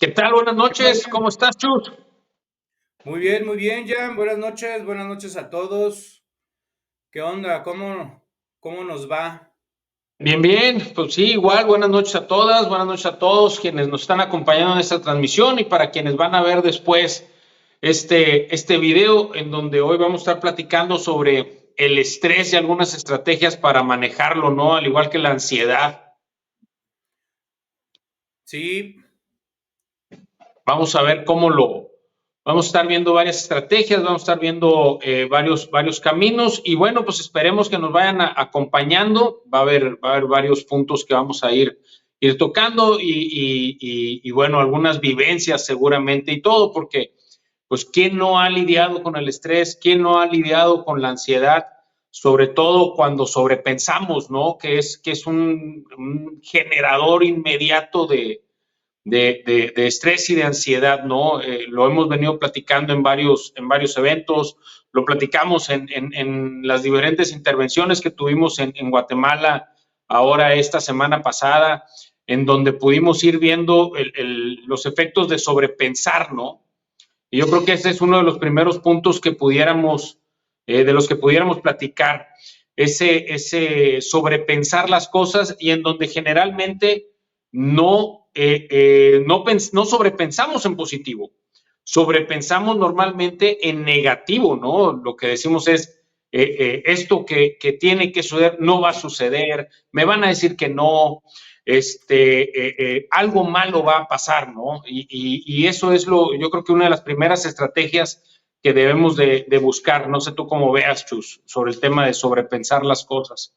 ¿Qué tal? Buenas ¿Qué tal, noches. Jan? ¿Cómo estás, Chus? Muy bien, Jan. Buenas noches a todos. ¿Qué onda? ¿Cómo nos va? Bien, bien. Pues sí, igual. Buenas noches a todas, buenas noches a todos quienes nos están acompañando en esta transmisión y para quienes van a ver después este video en donde hoy vamos a estar platicando sobre el estrés y algunas estrategias para manejarlo, ¿no? Al igual que la ansiedad. Sí, Vamos a ver vamos a estar viendo varias estrategias, vamos a estar viendo varios caminos y bueno, pues esperemos que nos vayan acompañando. Va a haber varios puntos que vamos a ir tocando y bueno, algunas vivencias seguramente y todo, porque pues ¿quién no ha lidiado con el estrés? ¿Quién no ha lidiado con la ansiedad? Sobre todo cuando sobrepensamos, ¿no? Que es un generador inmediato de estrés y de ansiedad, ¿no? Lo hemos venido platicando en varios eventos, lo platicamos en las diferentes intervenciones que tuvimos en Guatemala ahora esta semana pasada, en donde pudimos ir viendo los efectos de sobrepensar, ¿no? Y yo creo que ese es uno de los primeros puntos que de los que pudiéramos platicar, ese sobrepensar las cosas y en donde generalmente no sobrepensamos en positivo, sobrepensamos normalmente en negativo, ¿no? Lo que decimos es, esto que tiene que suceder no va a suceder, me van a decir que no, algo malo va a pasar, ¿no? Y eso es yo creo que una de las primeras estrategias que debemos de buscar. No sé tú cómo veas, Chus, sobre el tema de sobrepensar las cosas.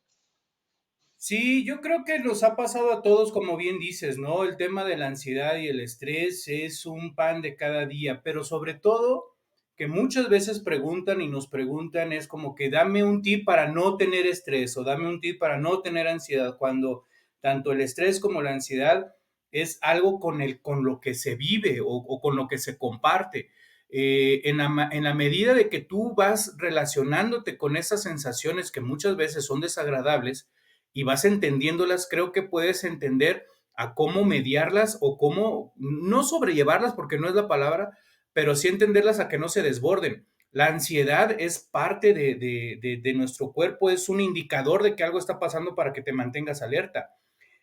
sí, yo creo que nos ha pasado a todos, como bien dices, ¿no? El tema de la ansiedad y el estrés es un pan de cada día, pero sobre todo que muchas veces preguntan y nos preguntan es como que dame un tip para no tener estrés o dame un tip para no tener ansiedad, cuando tanto el estrés como la ansiedad es algo con lo que se vive o con lo que se comparte. En la medida de que tú vas relacionándote con esas sensaciones que muchas veces son desagradables, y vas entendiéndolas, creo que puedes entender a cómo mediarlas o cómo no sobrellevarlas, porque no es la palabra, pero sí entenderlas a que no se desborden. La ansiedad es parte de nuestro cuerpo, es un indicador de que algo está pasando para que te mantengas alerta.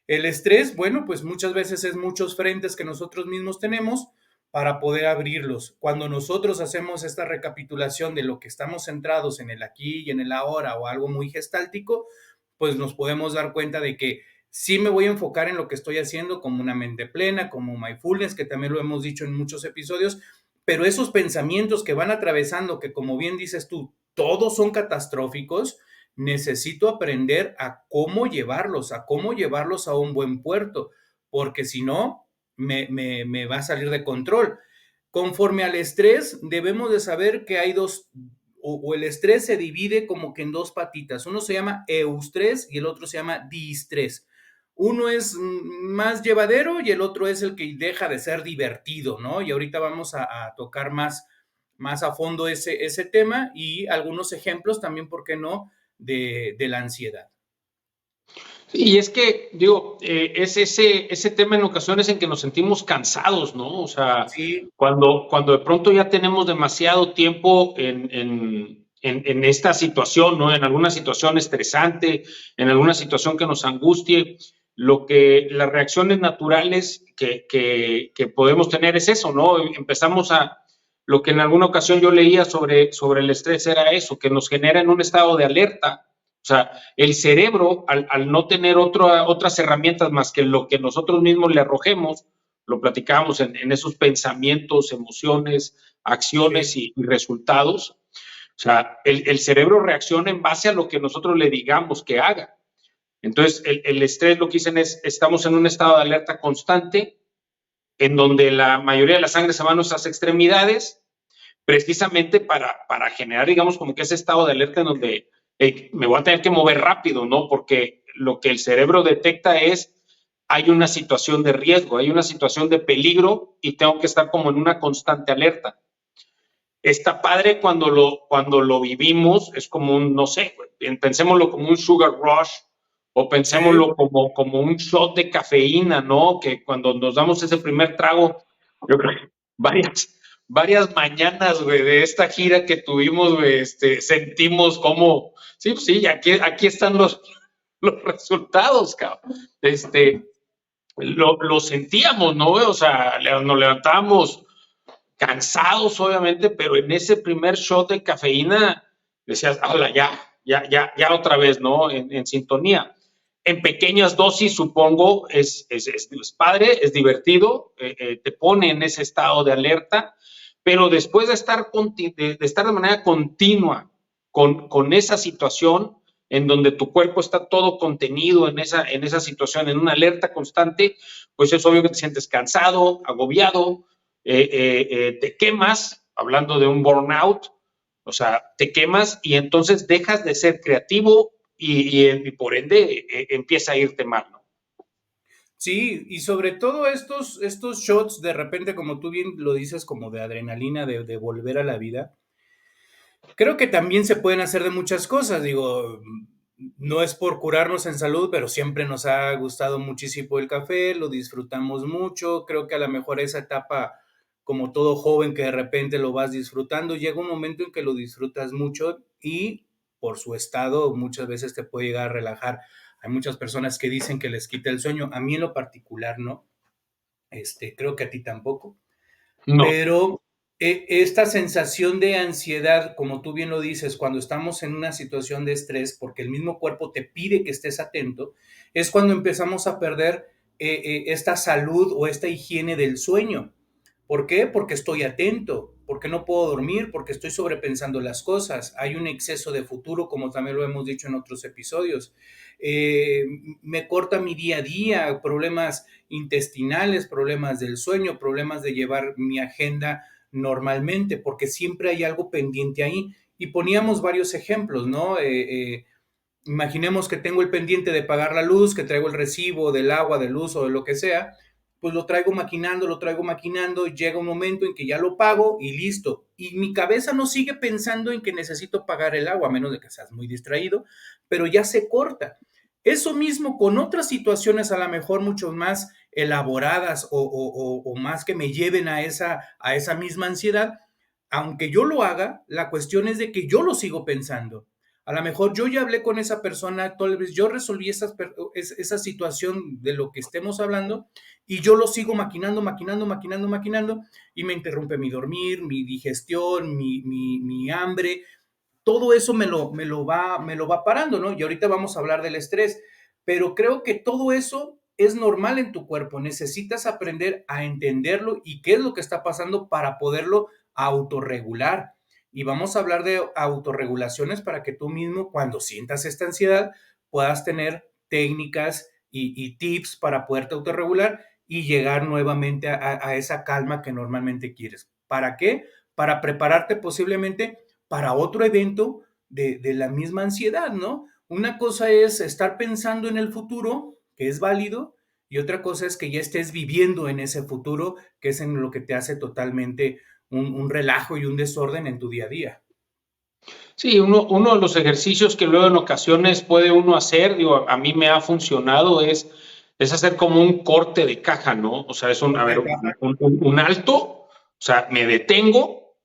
El estrés, bueno, pues muchas veces es muchos frentes que nosotros mismos tenemos para poder abrirlos. Cuando nosotros hacemos esta recapitulación de lo que estamos centrados en el aquí y en el ahora o algo muy gestáltico, pues nos podemos dar cuenta de que sí me voy a enfocar en lo que estoy haciendo como una mente plena, como mindfulness, que también lo hemos dicho en muchos episodios, pero esos pensamientos que van atravesando, que como bien dices tú, todos son catastróficos, necesito aprender a cómo llevarlos a un buen puerto, porque si no, me va a salir de control. Conforme al estrés, debemos de saber que hay o el estrés se divide como que en dos patitas. Uno se llama eustrés y el otro se llama distrés. Uno es más llevadero y el otro es el que deja de ser divertido, ¿no? Y ahorita vamos a tocar más a fondo ese tema y algunos ejemplos también, ¿por qué no?, de la ansiedad. Y es que, digo, es ese tema en ocasiones en que nos sentimos cansados, ¿no? O sea, Sí, cuando de pronto ya tenemos demasiado tiempo en esta situación, ¿no? En alguna situación estresante, en alguna situación que nos angustie, las reacciones naturales que podemos tener es eso, ¿no? Lo que en alguna ocasión yo leía sobre el estrés era eso, que nos genera en un estado de alerta. O sea, el cerebro, al no tener otras herramientas más que lo que nosotros mismos le arrojemos, lo platicábamos en esos pensamientos, emociones, acciones sí, y resultados. O sea, el cerebro reacciona en base a lo que nosotros le digamos que haga. Entonces, el estrés, lo que dicen es, estamos en un estado de alerta constante, en donde la mayoría de la sangre se va a nuestras extremidades, precisamente para generar, digamos, como que ese estado de alerta en donde me voy a tener que mover rápido, ¿no? Porque lo que el cerebro detecta es, hay una situación de riesgo, hay una situación de peligro y tengo que estar como en una constante alerta. Está padre cuando lo vivimos, es como un, no sé, pensémoslo como un sugar rush o sí, pensémoslo como un shot de cafeína, ¿no? Que cuando nos damos ese primer trago Yo creo que varias mañanas, güey, de esta gira que tuvimos, güey, sentimos como, sí, pues sí, aquí están los resultados, cabrón. Lo sentíamos, ¿no, güey? O sea, nos levantábamos cansados, obviamente, pero en ese primer shot de cafeína decías, ¡hala, ya otra vez, ¿no? En sintonía. En pequeñas dosis, supongo, es padre, es divertido, te pone en ese estado de alerta, pero después de estar de manera continua con esa situación, en donde tu cuerpo está todo contenido en esa situación, en una alerta constante, pues es obvio que te sientes cansado, agobiado, te quemas, hablando de un burnout, o sea, te quemas y entonces dejas de ser creativo y por ende empieza a irte mal, ¿no? Sí, y sobre todo estos shots, de repente, como tú bien lo dices, como de adrenalina, de volver a la vida, creo que también se pueden hacer de muchas cosas. Digo, no es por curarnos en salud, pero siempre nos ha gustado muchísimo el café, lo disfrutamos mucho. Creo que a lo mejor esa etapa, como todo joven que de repente lo vas disfrutando, llega un momento en que lo disfrutas mucho y por su estado muchas veces te puede llegar a relajar. Hay muchas personas que dicen que les quita el sueño. A mí en lo particular no. Creo que a ti tampoco, No. pero esta sensación de ansiedad, como tú bien lo dices, cuando estamos en una situación de estrés, porque el mismo cuerpo te pide que estés atento, es cuando empezamos a perder esta salud o esta higiene del sueño. ¿Por qué? Porque estoy atento, porque no puedo dormir, porque estoy sobrepensando las cosas. Hay un exceso de futuro, como también lo hemos dicho en otros episodios. Eh, Me corta mi día a día, problemas intestinales, problemas del sueño, problemas de llevar mi agenda normalmente, porque siempre hay algo pendiente ahí. Y poníamos varios ejemplos, ¿no? Imaginemos que tengo el pendiente de pagar la luz, que traigo el recibo del agua, de luz o de lo que sea, pues lo traigo maquinando, y llega un momento en que ya lo pago y listo. Y mi cabeza no sigue pensando en que necesito pagar el agua, a menos de que seas muy distraído, pero ya se corta. Eso mismo con otras situaciones a lo mejor mucho más elaboradas o más que me lleven a esa misma ansiedad, aunque yo lo haga, la cuestión es de que yo lo sigo pensando. A lo mejor yo ya hablé con esa persona, tal vez yo resolví esa situación de lo que estemos hablando y yo lo sigo maquinando y me interrumpe mi dormir, mi digestión, mi hambre, todo eso me lo va parando, ¿no? Y ahorita vamos a hablar del estrés, pero creo que todo eso es normal en tu cuerpo, necesitas aprender a entenderlo y qué es lo que está pasando para poderlo autorregular. Y vamos a hablar de autorregulaciones para que tú mismo, cuando sientas esta ansiedad, puedas tener técnicas y tips para poderte autorregular y llegar nuevamente a esa calma que normalmente quieres. ¿Para qué? Para prepararte posiblemente para otro evento de la misma ansiedad, ¿no? Una cosa es estar pensando en el futuro, que es válido, y otra cosa es que ya estés viviendo en ese futuro, que es en lo que te hace totalmente un relajo y un desorden en tu día a día. Sí, uno de los ejercicios que luego en ocasiones puede uno hacer, digo, a mí me ha funcionado, es hacer como un corte de caja, ¿no? O sea, a ver, un alto, o sea, me detengo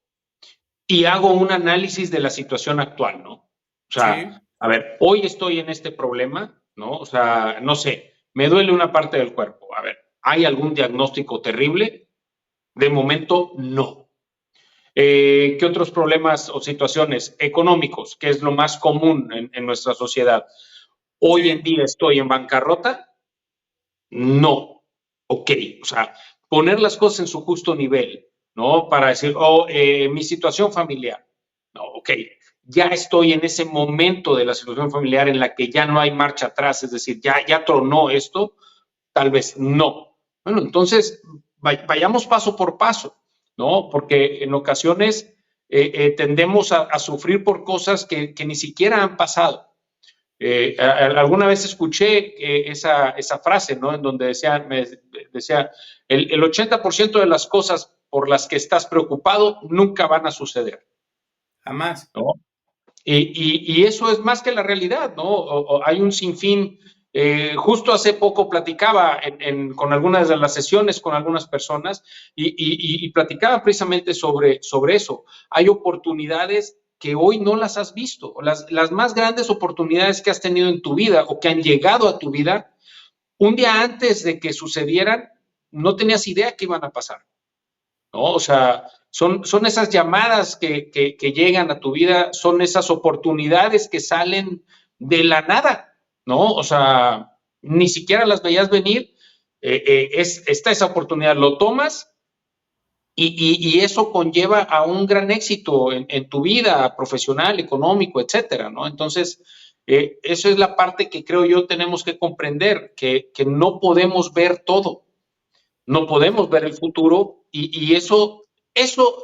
y hago un análisis de la situación actual, ¿no? O Sí, sea, a ver, hoy estoy en este problema, ¿no? O sea, no sé, me duele una parte del cuerpo. A ver, ¿hay algún diagnóstico terrible? De momento, no. ¿Qué otros problemas o situaciones económicos, que es lo más común en nuestra sociedad? Hoy en sí, día estoy en bancarrota, no. Ok, o sea, poner las cosas en su justo nivel, ¿no? Para decir, mi situación familiar, no, ok, ya estoy en ese momento de la situación familiar en la que ya no hay marcha atrás, es decir, ya tronó esto, tal vez no. Bueno, entonces vayamos paso por paso, ¿no? Porque en ocasiones tendemos a sufrir por cosas que ni siquiera han pasado. Alguna vez escuché esa frase, ¿no? En donde decía el 80% de las cosas por las que estás preocupado nunca van a suceder, jamás. ¿no? Y eso es más que la realidad, ¿no? Hay un sinfín Justo hace poco platicaba con algunas de las sesiones con algunas personas y platicaba precisamente sobre eso. Hay oportunidades que hoy no las has visto. Las más grandes oportunidades que has tenido en tu vida o que han llegado a tu vida, un día antes de que sucedieran, no tenías idea que iban a pasar, ¿no? O sea, son esas llamadas que llegan a tu vida, son esas oportunidades que salen de la nada, ¿no? O sea, ni siquiera las veías venir, está esa oportunidad, lo tomas y eso conlleva a un gran éxito en tu vida profesional, económico, etcétera, ¿no? Entonces, eso es la parte que creo yo tenemos que comprender, que no podemos ver todo, no podemos ver el futuro y eso,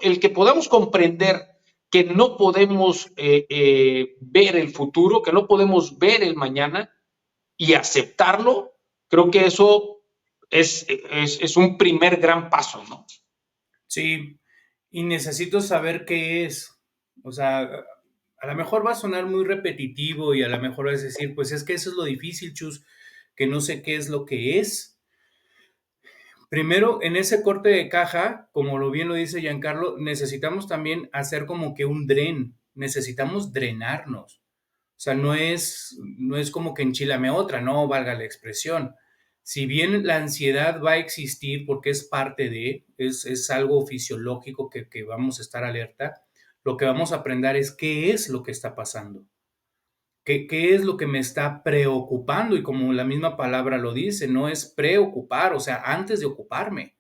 el que podamos comprender que no podemos ver el futuro, que no podemos ver el mañana y aceptarlo, creo que eso es un primer gran paso, ¿no? Sí, y necesito saber qué es. O sea, a lo mejor va a sonar muy repetitivo y a lo mejor vas a decir, pues es que eso es lo difícil, Chus, que no sé qué es lo que es. Primero, en ese corte de caja, como lo bien lo dice Giancarlo, necesitamos también hacer como que un dren, necesitamos drenarnos. O sea, no es como que enchilame otra, no valga la expresión. Si bien la ansiedad va a existir porque es parte de, es algo fisiológico que vamos a estar alerta, lo que vamos a aprender es qué es lo que está pasando. ¿Qué es lo que me está preocupando? Y como la misma palabra lo dice, no es preocupar, o sea, antes de ocuparme.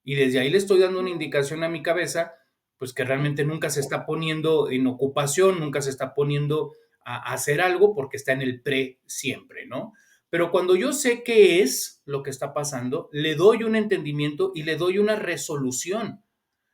Y desde ahí le estoy dando una indicación a mi cabeza, pues que realmente nunca se está poniendo en ocupación, nunca se está poniendo a hacer algo porque está en el pre siempre, ¿no? Pero cuando yo sé qué es lo que está pasando, le doy un entendimiento y le doy una resolución.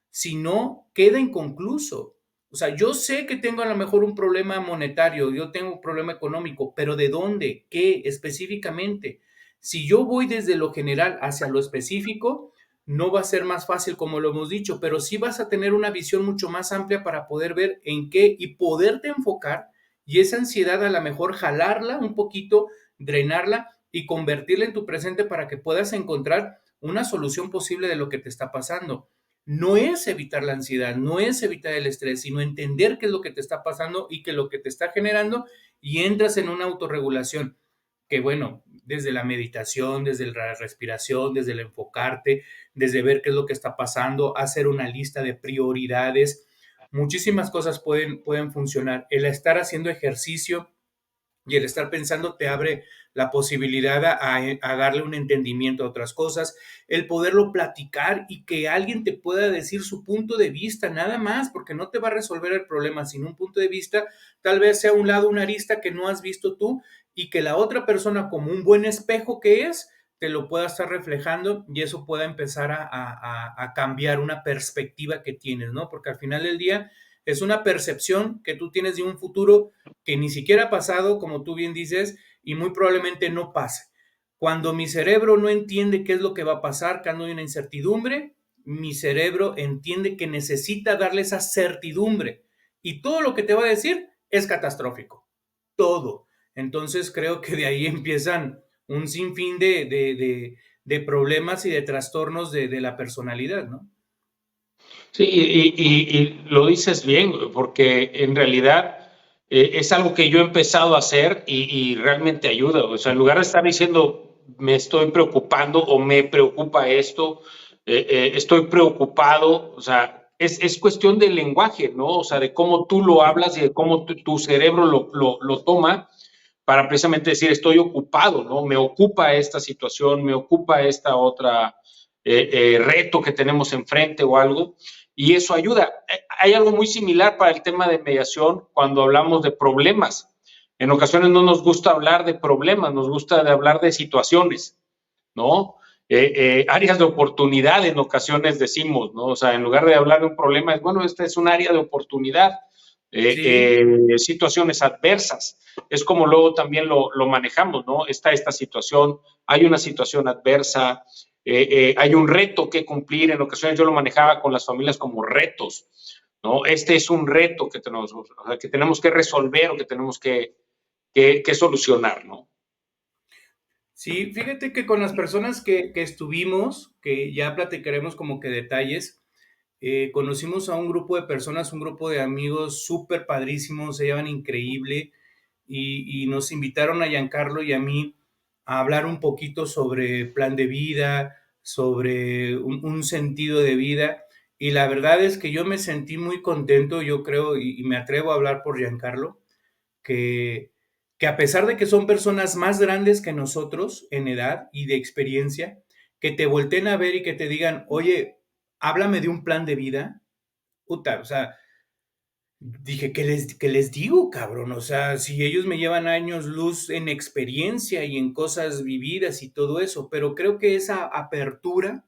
Si no, queda inconcluso. O sea, yo sé que tengo a lo mejor un problema monetario, yo tengo un problema económico, pero ¿de dónde? ¿Qué específicamente? Si yo voy desde lo general hacia lo específico, no va a ser más fácil como lo hemos dicho, pero sí vas a tener una visión mucho más amplia para poder ver en qué y poderte enfocar y esa ansiedad a lo mejor jalarla un poquito, drenarla y convertirla en tu presente para que puedas encontrar una solución posible de lo que te está pasando. No es evitar la ansiedad, no es evitar el estrés, sino entender qué es lo que te está pasando y qué es lo que te está generando y entras en una autorregulación que bueno, desde la meditación, desde la respiración, desde el enfocarte, desde ver qué es lo que está pasando, hacer una lista de prioridades, muchísimas cosas pueden funcionar. El estar haciendo ejercicio y el estar pensando te abre la posibilidad a darle un entendimiento a otras cosas, el poderlo platicar y que alguien te pueda decir su punto de vista, nada más, porque no te va a resolver el problema, sino un punto de vista, tal vez sea un lado, una arista que no has visto tú y que la otra persona, como un buen espejo que es, te lo pueda estar reflejando y eso pueda empezar a cambiar una perspectiva que tienes, ¿no? Porque al final del día es una percepción que tú tienes de un futuro que ni siquiera ha pasado, como tú bien dices, y muy probablemente no pase. Cuando mi cerebro no entiende qué es lo que va a pasar, cuando hay una incertidumbre, mi cerebro entiende que necesita darle esa certidumbre. Y todo lo que te va a decir es catastrófico. Todo. Entonces creo que de ahí empiezan un sinfín de problemas y de trastornos de la personalidad, ¿no? Sí, y lo dices bien, porque en realidad es algo que yo he empezado a hacer y realmente ayuda. O sea, en lugar de estar diciendo me estoy preocupando o me preocupa esto, estoy preocupado, o sea, es cuestión del lenguaje, ¿no? O sea, de cómo tú lo hablas y de cómo tu cerebro lo toma para precisamente decir estoy ocupado, ¿no? Me ocupa esta situación, me ocupa esta otra reto que tenemos enfrente o algo y eso ayuda. Hay algo muy similar para el tema de mediación cuando hablamos de problemas. En ocasiones no nos gusta hablar de problemas, nos gusta de hablar de situaciones, ¿no? Áreas de oportunidad en ocasiones decimos, ¿no? O sea, en lugar de hablar de un problema, es bueno, esta es un área de oportunidad. Sí, Situaciones adversas. Es como luego también lo manejamos, ¿no? Está esta situación, hay una situación adversa, hay un reto que cumplir. En ocasiones yo lo manejaba con las familias como retos, ¿no? Este es un reto o sea, que tenemos que resolver o que tenemos que solucionar, ¿no? Sí, fíjate que con las personas que estuvimos, que ya platicaremos como que detalles, conocimos a un grupo de personas, un grupo de amigos súper padrísimos, se llevan increíble y nos invitaron a Giancarlo y a mí a hablar un poquito sobre plan de vida, sobre un sentido de vida. Y la verdad es que yo me sentí muy contento, yo creo, y me atrevo a hablar por Giancarlo, que, que a pesar de que son personas más grandes que nosotros en edad y de experiencia, que te volteen a ver y que te digan, oye, háblame de un plan de vida, puta, o sea, dije, ¿qué les digo, cabrón? O sea, si ellos me llevan años luz en experiencia y en cosas vividas y todo eso, pero creo que esa apertura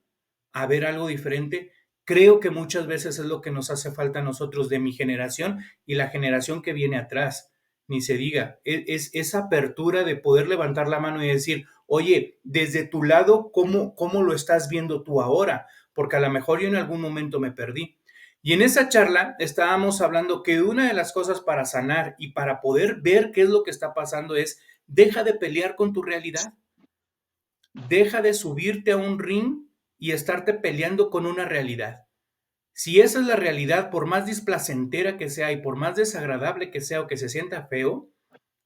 a ver algo diferente, creo que muchas veces es lo que nos hace falta a nosotros de mi generación y la generación que viene atrás. Ni se diga, es esa apertura de poder levantar la mano y decir, oye, desde tu lado, ¿cómo lo estás viendo tú ahora? Porque a lo mejor yo en algún momento me perdí. Y en esa charla estábamos hablando que una de las cosas para sanar y para poder ver qué es lo que está pasando es, deja de pelear con tu realidad, deja de subirte a un ring y estarte peleando con una realidad. Si esa es la realidad, por más displacentera que sea y por más desagradable que sea o que se sienta feo,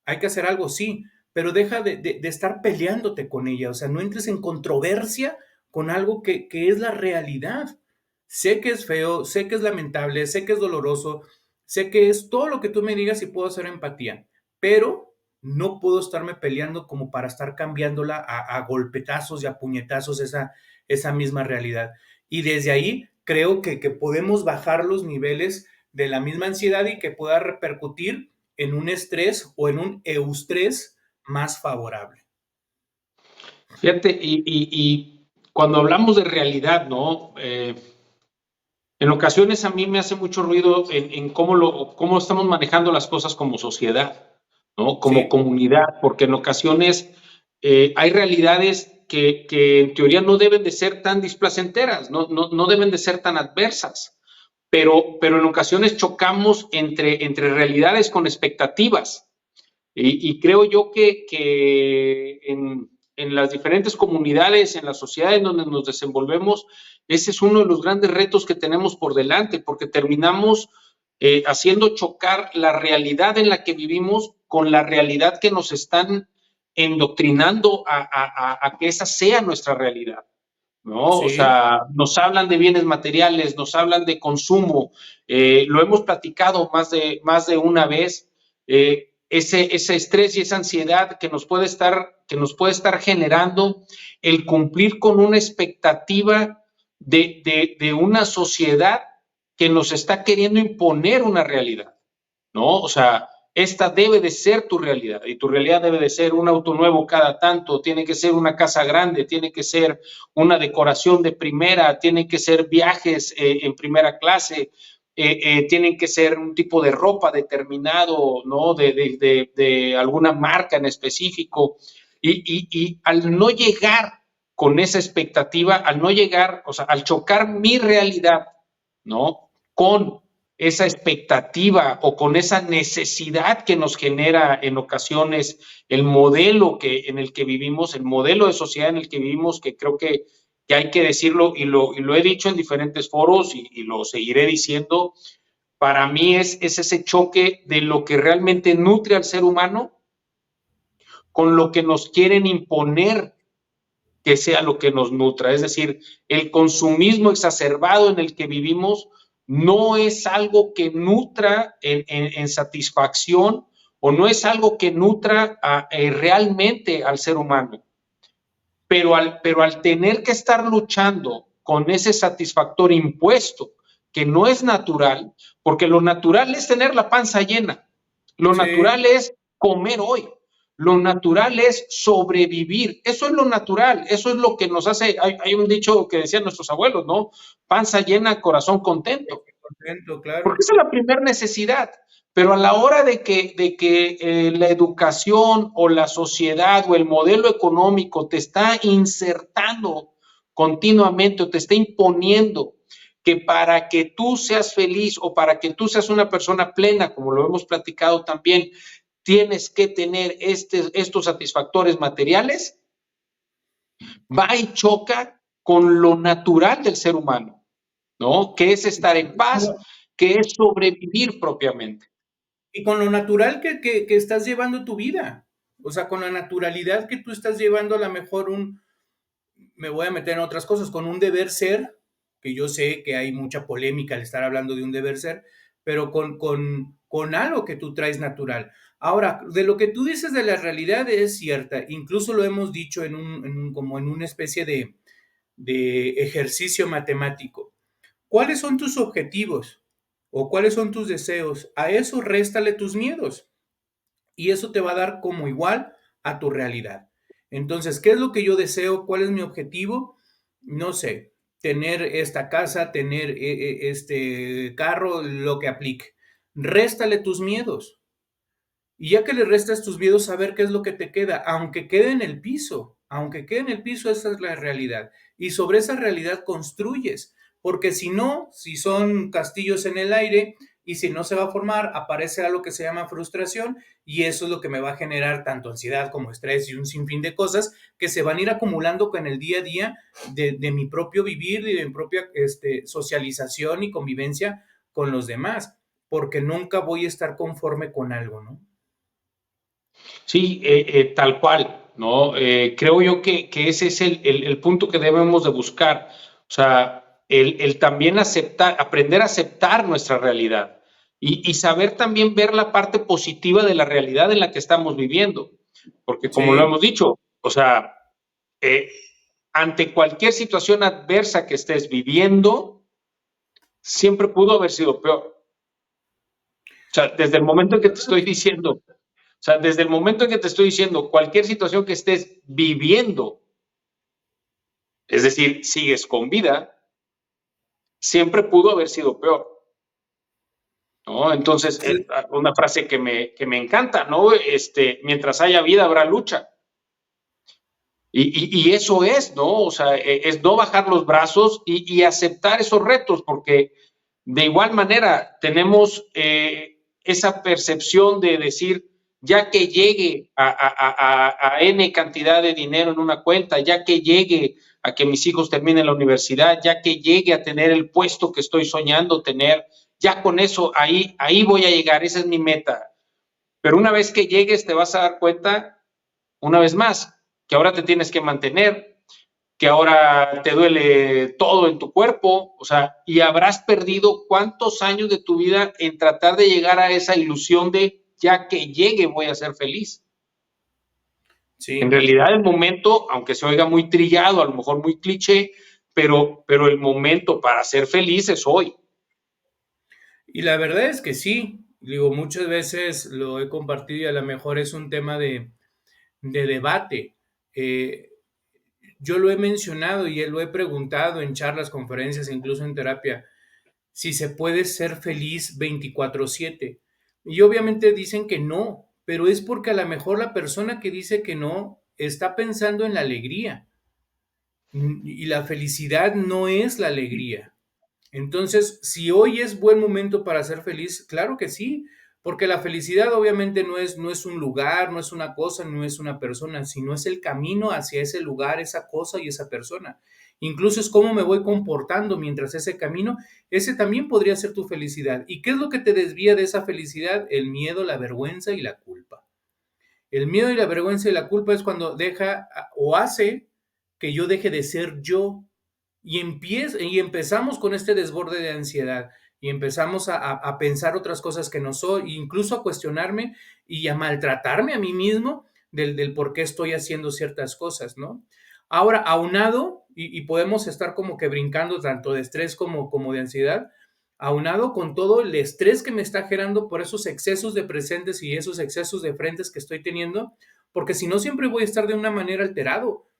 hay que hacer algo, sí, pero deja de estar peleándote con ella, o sea, no entres en controversia con algo que es la realidad. Sé que es feo, sé que es lamentable, sé que es doloroso, sé que es todo lo que tú me digas y puedo hacer empatía, pero no puedo estarme peleando como para estar cambiándola a golpetazos y a puñetazos esa misma realidad. Y desde ahí creo que podemos bajar los niveles de la misma ansiedad y que pueda repercutir en un estrés o en un eustrés más favorable. Fíjate, y cuando hablamos de realidad, ¿no? En ocasiones a mí me hace mucho ruido en cómo estamos manejando las cosas como sociedad, ¿no? Como Sí, comunidad, porque en ocasiones hay realidades que en teoría no deben de ser tan displacenteras, no deben de ser tan adversas, pero en ocasiones chocamos entre realidades con expectativas. Y creo yo que en las diferentes comunidades, en las sociedades donde nos desenvolvemos, ese es uno de los grandes retos que tenemos por delante, porque terminamos haciendo chocar la realidad en la que vivimos con la realidad que nos están endoctrinando a que esa sea nuestra realidad, ¿no? O sí, sea, nos hablan de bienes materiales, nos hablan de consumo, lo hemos platicado más de una vez, ese estrés y esa ansiedad que nos puede estar generando el cumplir con una expectativa de una sociedad que nos está queriendo imponer una realidad, ¿no? O sea, esta debe de ser tu realidad y tu realidad debe de ser un auto nuevo cada tanto, tiene que ser una casa grande, tiene que ser una decoración de primera, tienen que ser viajes en primera clase, tienen que ser un tipo de ropa determinado, ¿no? De alguna marca en específico. Y al no llegar con esa expectativa, al no llegar, o sea, al chocar mi realidad, ¿no? Con esa expectativa o con esa necesidad que nos genera en ocasiones el modelo en el que vivimos, el modelo de sociedad en el que vivimos, que creo que hay que decirlo y lo he dicho en diferentes foros y lo seguiré diciendo, para mí es ese choque de lo que realmente nutre al ser humano con lo que nos quieren imponer que sea lo que nos nutra. Es decir, el consumismo exacerbado en el que vivimos no es algo que nutra en satisfacción o no es algo que nutra realmente al ser humano. Pero al tener que estar luchando con ese satisfactor impuesto, que no es natural, porque lo natural es tener la panza llena, lo sí, natural es comer hoy, lo natural es sobrevivir, eso es lo natural, eso es lo que nos hace, hay un dicho que decían nuestros abuelos, ¿no? Panza llena, corazón contento, contento, porque claro. esa es la primera necesidad. Pero a la hora de que la educación o la sociedad o el modelo económico te está insertando continuamente o te está imponiendo que para que tú seas feliz o para que tú seas una persona plena, como lo hemos platicado también, tienes que tener estos satisfactores materiales, va y choca con lo natural del ser humano, ¿no? Que es estar en paz, que es sobrevivir propiamente. Y con lo natural que estás llevando tu vida. O sea, con la naturalidad que tú estás llevando, a lo mejor me voy a meter en otras cosas, con un deber ser, que yo sé que hay mucha polémica al estar hablando de un deber ser, pero con algo que tú traes natural. Ahora, de lo que tú dices de la realidad es cierta, incluso lo hemos dicho como en una especie de ejercicio matemático. ¿Cuáles son tus objetivos o cuáles son tus deseos? A eso réstale tus miedos y eso te va a dar como igual a tu realidad. Entonces, ¿qué es lo que yo deseo? ¿Cuál es mi objetivo? No sé, tener esta casa, tener este carro, lo que aplique. Réstale tus miedos. Y ya que le restas tus miedos, saber qué es lo que te queda, aunque quede en el piso, aunque quede en el piso, esa es la realidad. Y sobre esa realidad construyes, porque si no, si son castillos en el aire y si no se va a formar, aparecerá lo que se llama frustración y eso es lo que me va a generar tanto ansiedad como estrés y un sinfín de cosas que se van a ir acumulando con el día a día de mi propio vivir y de mi propia socialización y convivencia con los demás, porque nunca voy a estar conforme con algo, ¿no? Sí, tal cual, ¿no? Creo yo que ese es el punto que debemos de buscar. O sea, el también aceptar, aprender a aceptar nuestra realidad y saber también ver la parte positiva de la realidad en la que estamos viviendo. Porque como lo Sí, hemos dicho, o sea, eh, ante cualquier situación adversa que estés viviendo, siempre pudo haber sido peor. O sea, desde el momento en que te estoy diciendo, o sea, desde el momento en que te estoy diciendo cualquier situación que estés viviendo, es decir, sigues con vida, siempre pudo haber sido peor, ¿no? Entonces, una frase que me encanta, ¿no? Mientras haya vida habrá lucha. Y eso es, ¿no? O sea, es no bajar los brazos y aceptar esos retos, porque de igual manera tenemos esa percepción de decir, ya que llegue a N cantidad de dinero en una cuenta, ya que llegue a que mis hijos terminen la universidad, ya que llegue a tener el puesto que estoy soñando tener, ya con eso ahí voy a llegar, esa es mi meta. Pero una vez que llegues te vas a dar cuenta, una vez más, que ahora te tienes que mantener, que ahora te duele todo en tu cuerpo, o sea, y habrás perdido cuántos años de tu vida en tratar de llegar a esa ilusión de ya que llegue voy a ser feliz. En sí. realidad el momento, aunque se oiga muy trillado, a lo mejor muy cliché, pero el momento para ser feliz es hoy. Y la verdad es que sí, digo, muchas veces lo he compartido y a lo mejor es un tema de debate. Eh, yo lo he mencionado y lo he preguntado en charlas, conferencias, incluso en terapia, si se puede ser feliz 24/7. Y obviamente dicen que no, pero es porque a lo mejor la persona que dice que no está pensando en la alegría. Y la felicidad no es la alegría. Entonces, si hoy es buen momento para ser feliz, claro que sí, porque la felicidad obviamente no es un lugar, no es una cosa, no es una persona, sino es el camino hacia ese lugar, esa cosa y esa persona. Incluso es cómo me voy comportando mientras ese camino, ese también podría ser tu felicidad. ¿Y qué es lo que te desvía de esa felicidad? El miedo, la vergüenza y la culpa. El miedo y la vergüenza y la culpa es cuando deja o hace que yo deje de ser yo y empezamos con este desborde de ansiedad y empezamos a pensar otras cosas que no soy, incluso a cuestionarme y a maltratarme a mí mismo del por qué estoy haciendo ciertas cosas, ¿no? Ahora, aunado, y podemos estar como que brincando tanto de estrés como de ansiedad, aunado con todo el estrés que me está generando por esos excesos de presentes y esos excesos de frentes que estoy teniendo, porque si no siempre voy a estar de una manera alterado,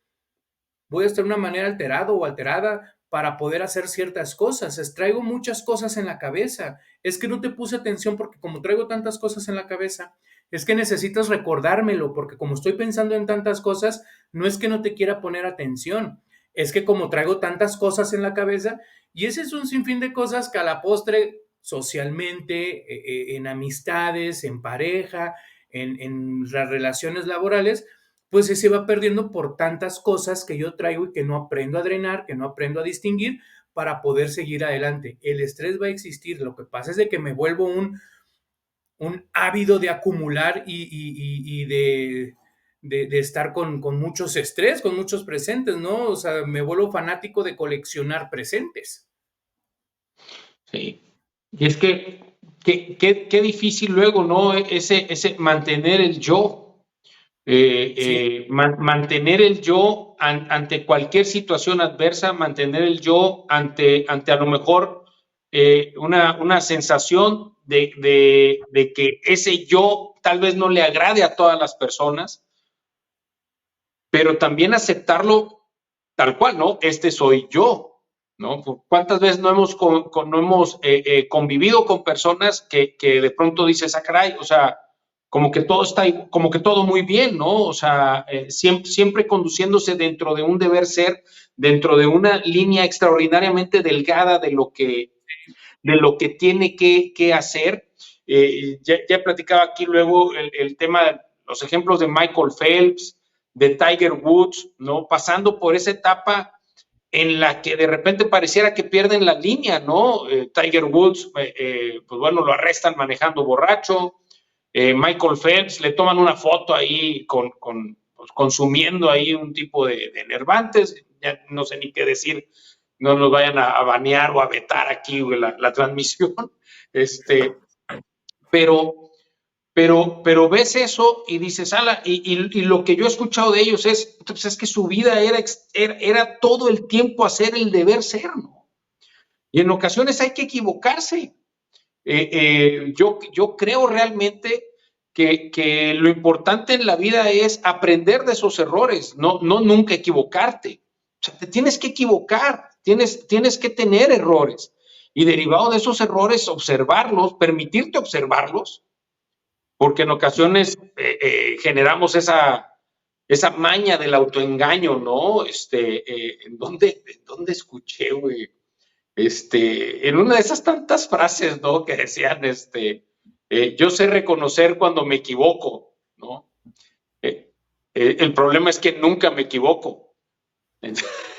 voy a estar de una manera alterado o alterada para poder hacer ciertas cosas. Traigo muchas cosas en la cabeza. Es que no te puse atención porque como traigo tantas cosas en la cabeza, es que necesitas recordármelo porque como estoy pensando en tantas cosas, no es que no te quiera poner atención, es que como traigo tantas cosas en la cabeza y ese es un sinfín de cosas que a la postre socialmente, en amistades, en pareja, en las relaciones laborales, pues se va perdiendo por tantas cosas que yo traigo y que no aprendo a drenar, que no aprendo a distinguir para poder seguir adelante. El estrés va a existir, lo que pasa es de que me vuelvo un ávido de acumular y de estar con muchos estrés, con muchos presentes, ¿no? O sea, me vuelvo fanático de coleccionar presentes. Sí. Y es que, qué difícil luego, ¿no? Ese mantener el yo. Sí, Mantener el yo ante cualquier situación adversa, mantener el yo ante a lo mejor una sensación de que ese yo tal vez no le agrade a todas las personas, pero también aceptarlo tal cual, ¿no? Este soy yo, ¿no? ¿Cuántas veces no hemos convivido con personas que de pronto dices, ah, caray, o sea, como que todo está, como que todo muy bien, ¿no? O sea, siempre conduciéndose dentro de un deber ser, dentro de una línea extraordinariamente delgada de lo que tiene que hacer. Ya platicaba aquí luego el tema, los ejemplos de Michael Phelps, de Tiger Woods, ¿no? Pasando por esa etapa en la que de repente pareciera que pierden la línea, ¿no? Tiger Woods, pues bueno, lo arrestan manejando borracho. Michael Phelps, le toman una foto ahí pues, consumiendo ahí un tipo de enervantes, ya no sé ni qué decir, no nos vayan a banear o a vetar aquí la transmisión, este, pero, pero ves eso y dices, ala, y lo que yo he escuchado de ellos pues es que su vida era todo el tiempo hacer el deber ser, ¿no? Y en ocasiones hay que equivocarse. Yo creo realmente que lo importante en la vida es aprender de esos errores, no nunca equivocarte. O sea, te tienes que equivocar, tienes que tener errores. Y derivado de esos errores, observarlos, permitirte observarlos, porque en ocasiones generamos esa maña del autoengaño, ¿no? ¿En dónde escuché, güey? En una de esas tantas frases, ¿no? Que decían, yo sé reconocer cuando me equivoco, ¿no? El problema es que nunca me equivoco.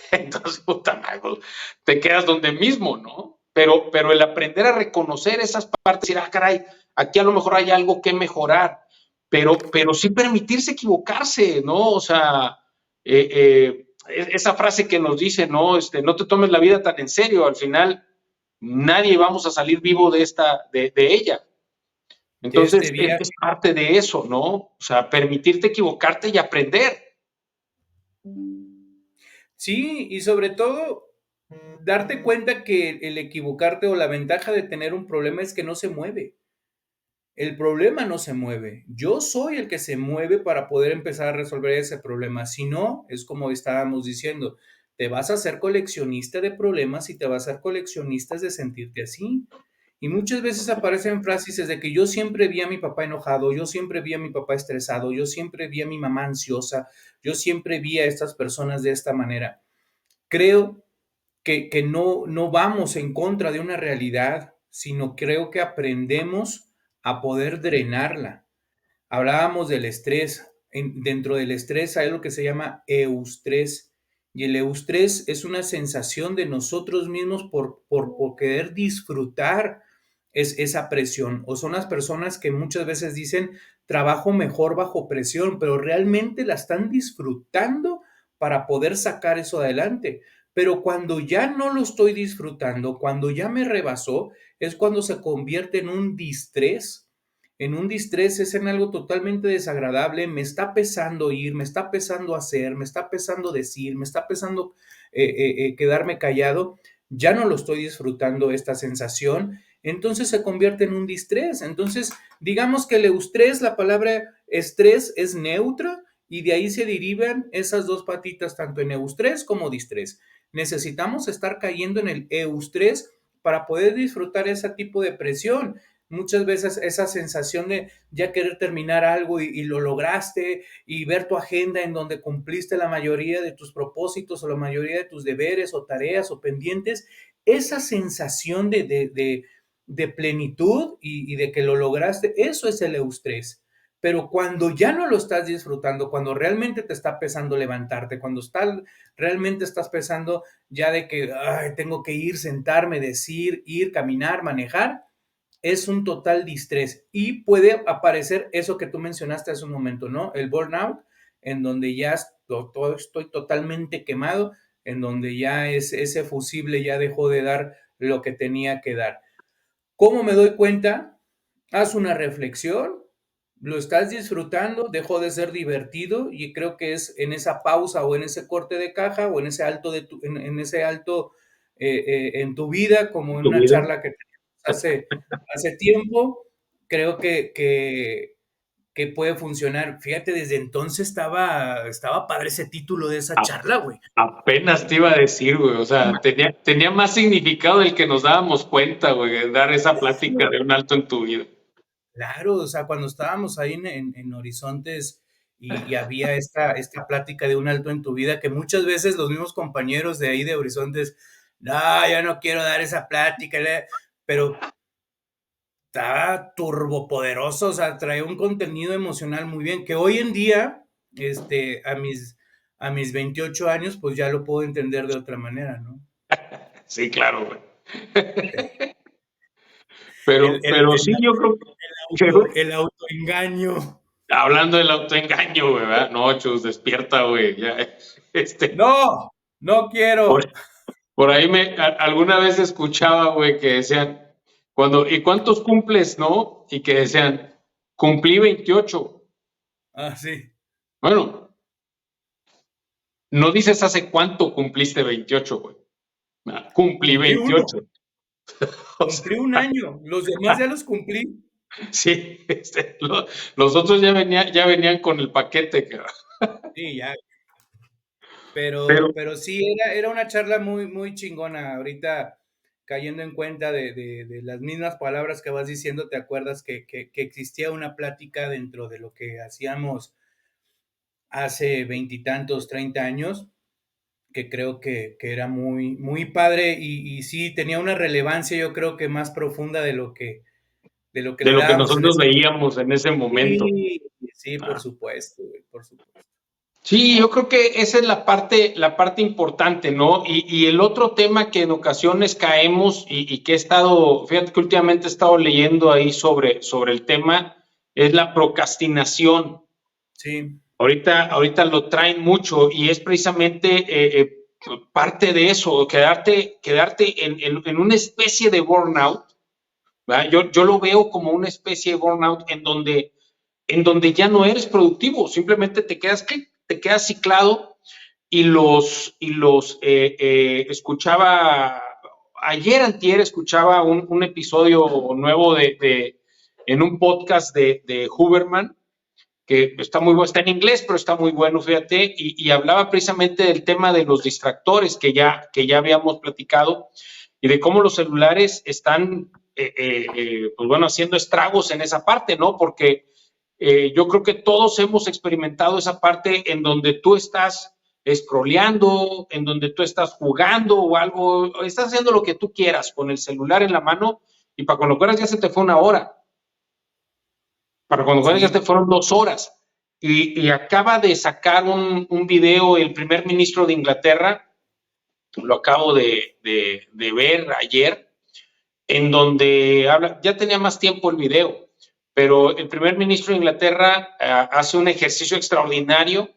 Entonces, puta madre, pues, te quedas donde mismo, ¿no? Pero el aprender a reconocer esas partes, decir, ah, caray, aquí a lo mejor hay algo que mejorar, pero sí permitirse equivocarse, ¿no? O sea, esa frase que nos dice, ¿no? No te tomes la vida tan en serio, al final nadie vamos a salir vivo de ella. de Entonces, este es viaje. parte de eso, ¿no? O sea, permitirte equivocarte y aprender. Sí, y sobre todo, darte cuenta que el equivocarte o la ventaja de tener un problema es que no se mueve. El problema no se mueve. Yo soy el que se mueve para poder empezar a resolver ese problema. Si no, es como estábamos diciendo, te vas a hacer coleccionista de problemas y te vas a hacer coleccionista de sentirte así. Y muchas veces aparecen frases de que yo siempre vi a mi papá enojado, yo siempre vi a mi papá estresado, yo siempre vi a mi mamá ansiosa, yo siempre vi a estas personas de esta manera. Creo que no vamos en contra de una realidad, sino creo que aprendemos a poder drenarla. Hablábamos del estrés. Dentro del estrés hay lo que se llama eustrés. Y el eustrés es una sensación de nosotros mismos por querer disfrutar esa presión. O son las personas que muchas veces dicen, trabajo mejor bajo presión, pero realmente la están disfrutando para poder sacar eso adelante. Pero cuando ya no lo estoy disfrutando, cuando ya me rebasó, es cuando se convierte en un distrés. En un distrés es en algo totalmente desagradable, me está pesando ir, me está pesando hacer, me está pesando decir, me está pesando quedarme callado, ya no lo estoy disfrutando esta sensación, entonces se convierte en un distrés. Entonces, digamos que el eustrés, la palabra estrés es neutra y de ahí se derivan esas dos patitas, tanto en eustrés como distrés. Necesitamos estar cayendo en el eustrés para poder disfrutar ese tipo de presión. Muchas veces esa sensación de ya querer terminar algo y lo lograste y ver tu agenda en donde cumpliste la mayoría de tus propósitos o la mayoría de tus deberes o tareas o pendientes, esa sensación de plenitud y de que lo lograste, eso es el eustrés. pero cuando ya no lo estás disfrutando, cuando realmente te está pesando levantarte, cuando realmente estás pesando ya de que ay, tengo que ir, sentarme, decir, ir, caminar, manejar, es un total distrés y puede aparecer eso que tú mencionaste hace un momento, ¿no? El burnout, en donde ya estoy totalmente quemado, en donde ya ese fusible ya dejó de dar lo que tenía que dar. ¿Cómo me doy cuenta? Haz una reflexión, lo estás disfrutando, dejó de ser divertido y creo que es en esa pausa o en ese corte de caja o en ese alto, en ese alto en tu vida, como en Tu una vida. charla que teníamos hace tiempo, creo que puede funcionar. Fíjate, desde entonces estaba padre ese título de esa charla, güey. Apenas te iba a decir, güey, o sea, tenía más significado del que nos dábamos cuenta, güey, de dar esa plática de un alto en tu vida. Claro, o sea, cuando estábamos ahí en Horizontes y había esta plática de un alto en tu vida, que muchas veces los mismos compañeros de ahí de Horizontes, no, ya no quiero dar esa plática, pero estaba turbopoderoso, o sea, trae un contenido emocional muy bien, que hoy en día, a mis 28 años, pues ya lo puedo entender de otra manera, ¿no? Sí, claro, güey. Sí. El, el, Pero el, sí, yo creo que, el autoengaño. hablando del autoengaño, güey, ¿verdad? No, Chus, despierta, güey, ya, este, No, no por, quiero. por ahí alguna vez escuchaba, güey, que decían, ¿y cuántos cumples, no? Y que decían, cumplí 28. Ah, sí. Bueno, no dices hace cuánto cumpliste 28, güey. Cumplí Cumplí uno. 28. O sea, Cumplí un año. Los demás ya los cumplí. sí, los otros ya venían con el paquete, cabrón. Sí, ya. Pero Pero sí, era una charla muy, muy chingona. Ahorita cayendo en cuenta de las mismas palabras que vas diciendo, te acuerdas que existía una plática dentro de lo que hacíamos hace veintitantos, 30 años, que creo que era muy, muy padre y sí tenía una relevancia, yo creo que más profunda de lo que de le lo que dábamos en nosotros ese veíamos en ese momento. Sí, sí, por Ah. supuesto, güey, por supuesto. Sí, yo creo que esa es la parte importante, ¿no? Y el otro tema que en ocasiones caemos y que fíjate que últimamente he estado leyendo ahí sobre el tema, es la procrastinación. Sí, Ahorita lo traen mucho y es precisamente parte de eso, quedarte en una especie de burnout, ¿verdad? Yo lo veo como una especie de burnout en donde ya no eres productivo, simplemente te quedas ciclado y escuchaba, antier escuchaba un episodio nuevo en un podcast de Huberman, que está en inglés, pero está muy bueno, fíjate, y hablaba precisamente del tema de los distractores que ya habíamos platicado y de cómo los celulares están, pues bueno, haciendo estragos en esa parte, ¿no? Porque yo creo que todos hemos experimentado esa parte en donde tú estás scrolleando, en donde tú estás jugando o algo, estás haciendo lo que tú quieras con el celular en la mano y para cuando quieras ya se te fue una hora. Para cuando juegues ya sí, te fueron 2 horas. Y acaba de sacar un video el primer ministro de Inglaterra, lo acabo de ver ayer, en donde habla, ya tenía más tiempo el video, pero el primer ministro de Inglaterra hace un ejercicio extraordinario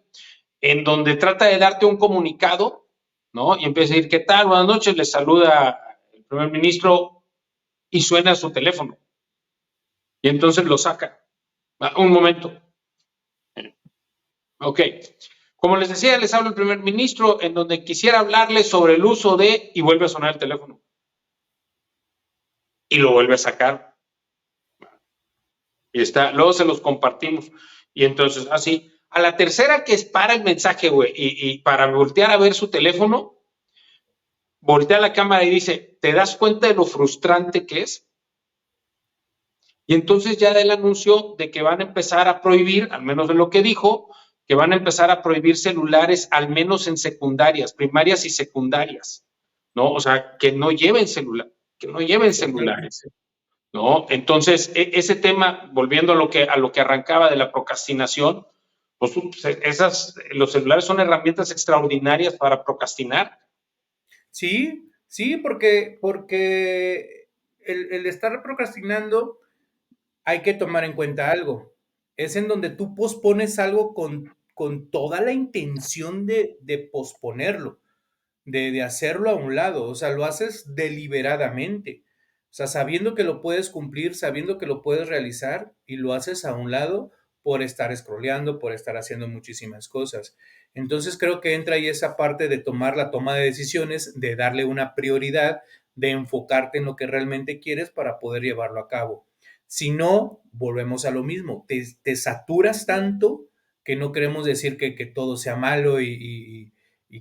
en donde trata de darte un comunicado, ¿no? Y empieza a decir, ¿qué tal? Buenas noches, les saluda el primer ministro y suena su teléfono. Y entonces lo saca. Un momento. Ok. Como les decía, les habla el primer ministro en donde quisiera hablarles sobre el uso de y vuelve a sonar el teléfono. Y lo vuelve a sacar. Y luego se los compartimos. Y entonces, así, a la tercera que para el mensaje, güey, y para voltear a ver su teléfono, voltea la cámara y dice, ¿te das cuenta de lo frustrante que es? Y entonces ya da el anuncio de que van a empezar a prohibir, al menos de lo que dijo, que van a empezar a prohibir celulares, al menos en secundarias, primarias y secundarias, ¿no? O sea, que no lleven celulares. totalmente. ¿no? Entonces, ese tema, volviendo a lo que arrancaba de la procrastinación, pues los celulares son herramientas extraordinarias para procrastinar. Sí, sí, porque el estar procrastinando hay que tomar en cuenta algo. Es en donde tú pospones algo con toda la intención de posponerlo, de hacerlo a un lado. O sea, lo haces deliberadamente. O sea, sabiendo que lo puedes cumplir, sabiendo que lo puedes realizar y lo haces a un lado por estar scrolleando, por estar haciendo muchísimas cosas. Entonces creo que entra ahí esa parte de tomar la toma de decisiones, de darle una prioridad, de enfocarte en lo que realmente quieres para poder llevarlo a cabo. Si no, volvemos a lo mismo, te saturas tanto que no queremos decir que todo sea malo y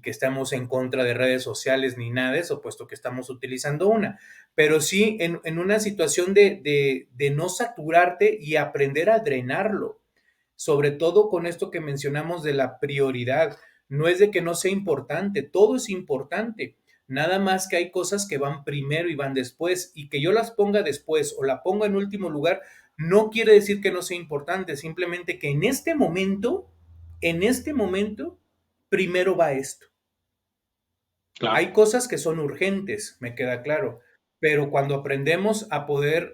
que estamos en contra de redes sociales ni nada de eso, puesto que estamos utilizando una. Pero sí en una situación de no saturarte y aprender a drenarlo, sobre todo con esto que mencionamos de la prioridad. No es de que no sea importante, todo es importante. Nada más que hay cosas que van primero y van después, y que yo las ponga después o la ponga en último lugar, no quiere decir que no sea importante, simplemente que en este momento, primero va esto. Hay Claro. cosas que son urgentes, me queda claro, pero cuando aprendemos a poder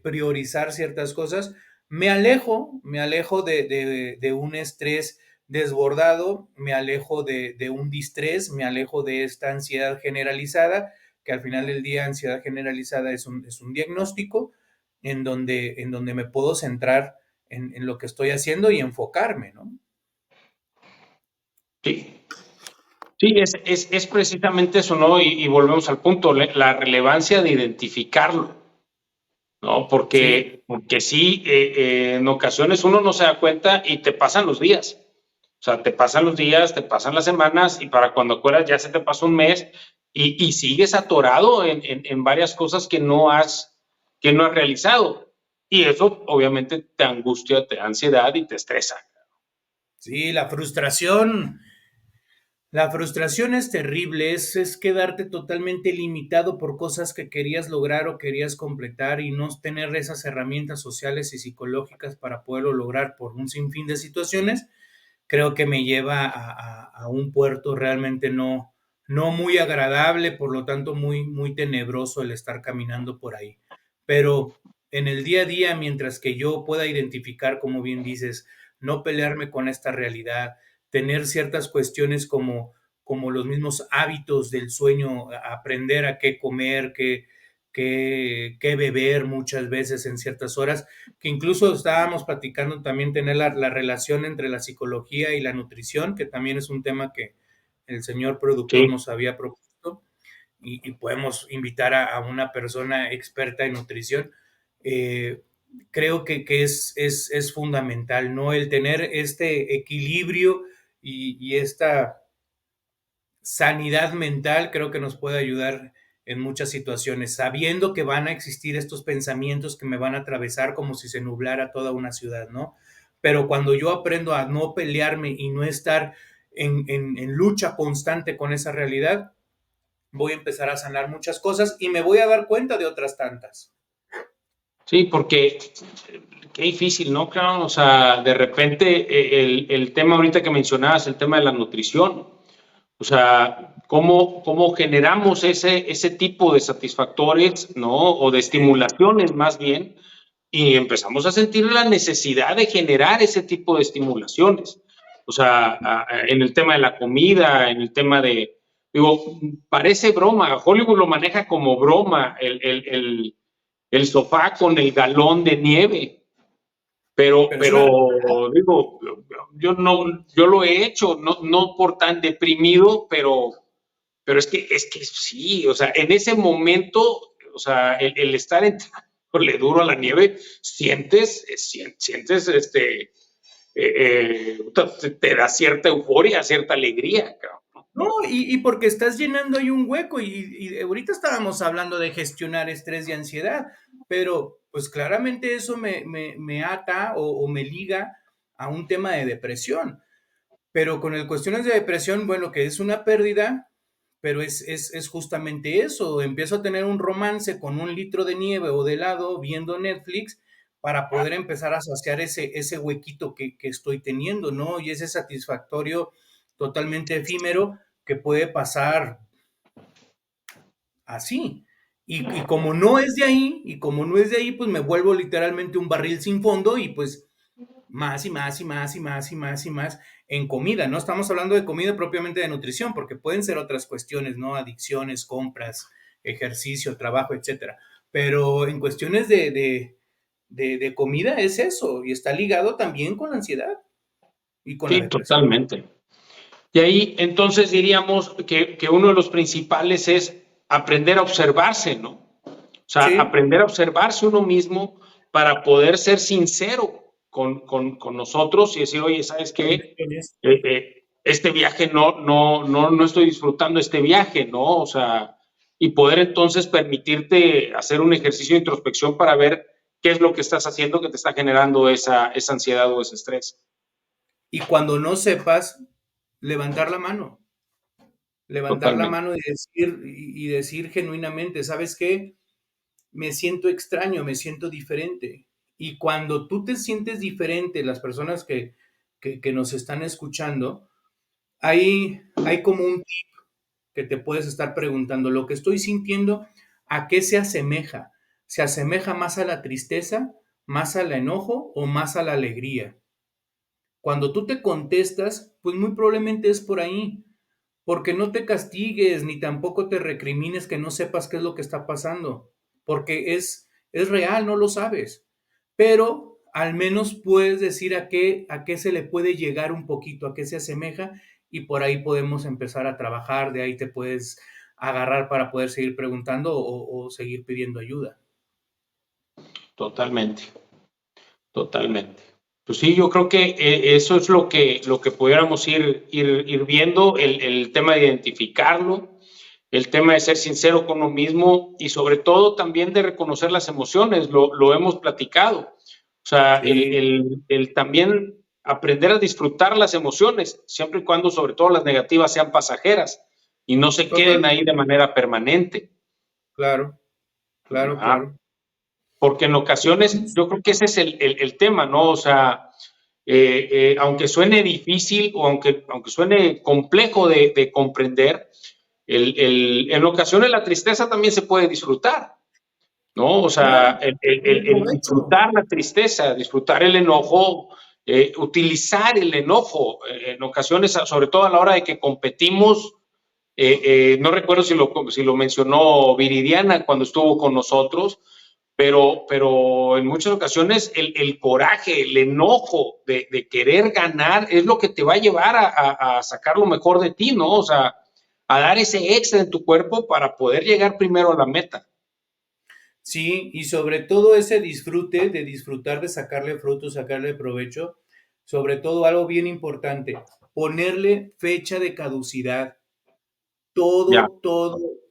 priorizar ciertas cosas, me alejo de un estrés desbordado, me alejo de un distrés, me alejo de esta ansiedad generalizada, que al final del día ansiedad generalizada es un diagnóstico en donde me puedo centrar en lo que estoy haciendo y enfocarme, ¿no? Sí, sí, es precisamente eso, ¿no? Y volvemos al punto, la relevancia de identificarlo, ¿no? Sí, Porque sí, en ocasiones uno no se da cuenta y te pasan los días. O sea, te pasan los días, te pasan las semanas y para cuando acuerdas ya se te pasó un mes y sigues atorado en varias cosas que no has realizado. Y eso obviamente te angustia, te da ansiedad y te estresa. sí, la frustración es terrible, es quedarte totalmente limitado por cosas que querías lograr o querías completar y no tener esas herramientas sociales y psicológicas para poderlo lograr por un sinfín de situaciones. Creo que me lleva a un puerto realmente no muy agradable, por lo tanto muy tenebroso el estar caminando por ahí. Pero en el día a día, mientras que yo pueda identificar, como bien dices, no pelearme con esta realidad, tener ciertas cuestiones como los mismos hábitos del sueño, aprender a qué comer, qué beber muchas veces en ciertas horas, que incluso estábamos platicando también tener la relación entre la psicología y la nutrición, que también es un tema que el señor productor Sí, nos había propuesto y podemos invitar a una persona experta en nutrición. Eh, Creo que es fundamental, ¿no? El tener este equilibrio y esta sanidad mental creo que nos puede ayudar en muchas situaciones, sabiendo que van a existir estos pensamientos que me van a atravesar como si se nublara toda una ciudad, ¿no? Pero cuando yo aprendo a no pelearme y no estar en lucha constante con esa realidad, voy a empezar a sanar muchas cosas y me voy a dar cuenta de otras tantas. sí, porque qué difícil, ¿no? Claro, o sea, de repente el tema ahorita que mencionabas, el tema de la nutrición, o sea, cómo generamos ese tipo de satisfactores, ¿no? O de Sí, estimulaciones más bien, y empezamos a sentir la necesidad de generar ese tipo de estimulaciones. O sea, en el tema de la comida, en el tema de, digo, parece broma, Hollywood lo maneja como broma, el sofá con el galón de nieve, pero es una pero digo, yo lo he hecho, no por tan deprimido, pero es que sí, o sea, en ese momento, o sea, el estar entrándole duro a la nieve, sientes te da cierta euforia, cierta alegría, cabrón. no, y porque estás llenando ahí un hueco y ahorita estábamos hablando de gestionar estrés y ansiedad, pero pues claramente eso me ata o me liga a un tema de depresión, pero con el cuestiones de depresión, bueno, que es una pérdida, pero es justamente eso. Empiezo a tener un romance con un litro de nieve o de helado viendo Netflix para poder empezar a saciar ese huequito que estoy teniendo, ¿no? Y ese satisfactorio totalmente efímero que puede pasar así. Y como no es de ahí, y como no es de ahí, pues me vuelvo literalmente un barril sin fondo y pues más y más y más y más y más y más en comida. No estamos hablando de comida propiamente de nutrición, porque pueden ser otras cuestiones, ¿no? Adicciones, compras, ejercicio, trabajo, etcétera. Pero en cuestiones de comida es eso, y está ligado también con la ansiedad y con la Sí, depresión. totalmente. Y ahí entonces diríamos que uno de los principales es aprender a observarse, ¿no? O sea, Sí, aprender a observarse uno mismo para poder ser sincero con nosotros y decir, oye, ¿sabes qué? Este viaje no estoy disfrutando este viaje, ¿no? O sea, y poder entonces permitirte hacer un ejercicio de introspección para ver qué es lo que estás haciendo que te está generando esa ansiedad o ese estrés. y cuando no sepas, levantar la mano. Levantar la Totalmente. mano y decir genuinamente, ¿sabes qué? Me siento extraño, me siento diferente. Y cuando tú te sientes diferente, las personas que nos están escuchando, hay como un tip que te puedes estar preguntando, lo que estoy sintiendo, ¿a qué se asemeja? ¿Se asemeja más a la tristeza, más al enojo o más a la alegría? Cuando tú te contestas, pues muy probablemente es por ahí, porque no te castigues ni tampoco te recrimines que no sepas qué es lo que está pasando, porque es real, no lo sabes, pero al menos puedes decir a qué se le puede llegar un poquito, a qué se asemeja y por ahí podemos empezar a trabajar, de ahí te puedes agarrar para poder seguir preguntando o seguir pidiendo ayuda. Totalmente, totalmente. Pues sí, yo creo que eso es lo que pudiéramos ir viendo, el tema de identificarlo, el tema de ser sincero con uno mismo y sobre todo también de reconocer las emociones, lo hemos platicado. O sea, Sí, el también aprender a disfrutar las emociones, siempre y cuando sobre todo las negativas sean pasajeras y no se queden ahí totalmente. de manera permanente. Claro, claro, ¿Verdad? claro. Porque en ocasiones yo creo que ese es el tema, ¿no? O sea, aunque suene difícil o aunque suene complejo de comprender, en ocasiones la tristeza también se puede disfrutar, ¿no? O Claro, sea, el el provecho. disfrutar la tristeza, disfrutar el enojo, utilizar el enojo, en ocasiones, sobre todo a la hora de que competimos, no recuerdo si lo mencionó Viridiana cuando estuvo con nosotros, pero en muchas ocasiones el coraje, el enojo de querer ganar es lo que te va a llevar a sacar lo mejor de ti, ¿no? O sea, a dar ese extra en tu cuerpo para poder llegar primero a la meta. Sí, y sobre todo ese disfrute, de disfrutar de sacarle fruto, sacarle provecho, sobre todo algo bien importante, ponerle fecha de caducidad. Ya,